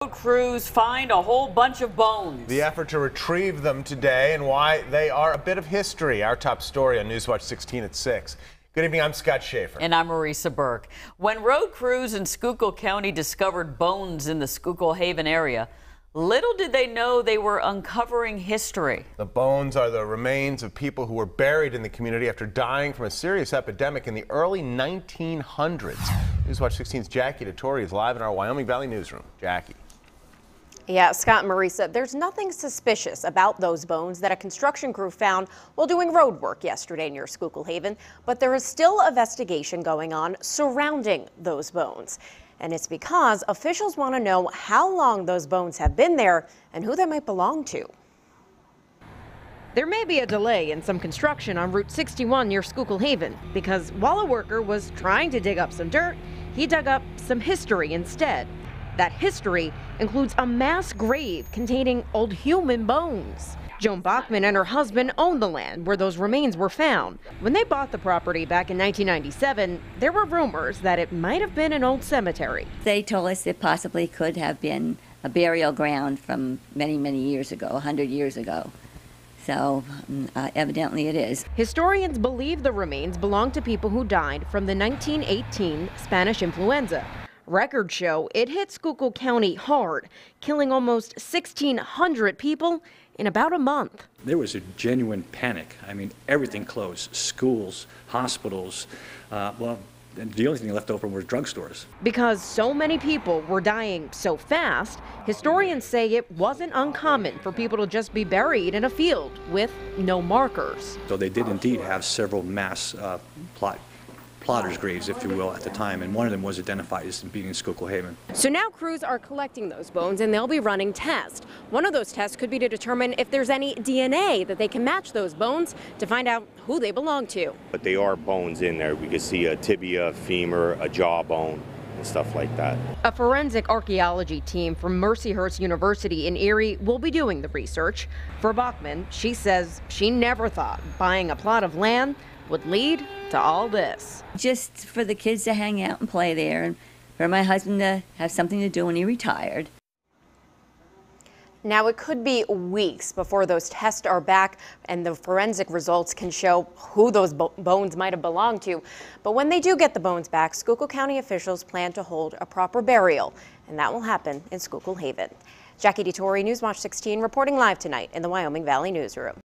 Crews find a whole bunch of bones. The effort to retrieve them today and why they are a bit of history. Our top story on Newswatch 16 at 6. Good evening, I'm Scott Schaefer. And I'm MARISA Burke. When road crews in Schuylkill County discovered bones in the Schuylkill Haven area, little did they know they were uncovering history. The bones are the remains of people who were buried in the community after dying from a serious epidemic in the early 1900s. Newswatch 16's Jackie DeTore is live in our Wyoming Valley newsroom. Jackie. Yeah, Scott and Marisa, there's nothing suspicious about those bones that a construction crew found while doing road work yesterday near Schuylkill Haven, but there is still an investigation going on surrounding those bones. And it's because officials want to know how long those bones have been there and who they might belong to. There may be a delay in some construction on Route 61 near Schuylkill Haven because while a worker was trying to dig up some dirt, he dug up some history instead. That history includes a mass grave containing old human bones. Joan BACHMAN and her husband owned the land where those remains were found. When they bought the property back in 1997, there were rumors that it might have been an old cemetery. They told us it possibly could have been a burial ground from many, many years ago, 100 years ago. So evidently it is. Historians believe the remains belong to people who died from the 1918 Spanish influenza. Records show it hit Schuylkill County hard, killing almost 1,600 people in about a month. There was a genuine panic. I mean, everything closed. Schools, hospitals, well, the only thing left open were drugstores. Because so many people were dying so fast, historians say it wasn't uncommon for people to just be buried in a field with no markers. So they did indeed have several mass plotters' graves, if you will, at the time, and one of them was identified as being in Schuylkill Haven. So now crews are collecting those bones and they'll be running tests. One of those tests could be to determine if there's any DNA that they can match those bones to find out who they belong to. But they are bones in there. We can see a tibia, femur, a jawbone, and stuff like that. A forensic archaeology team from Mercyhurst University in Erie will be doing the research. For BACHMAN, she says she never thought buying a plot of land would lead to all this. Just for the kids to hang out and play there, and for my husband to have something to do when he retired. Now, it could be weeks before those tests are back and the forensic results can show who those bones might have belonged to. But when they do get the bones back, Schuylkill County officials plan to hold a proper burial, and that will happen in Schuylkill Haven. Jackie DeTore, Newswatch 16, reporting live tonight in the Wyoming Valley newsroom.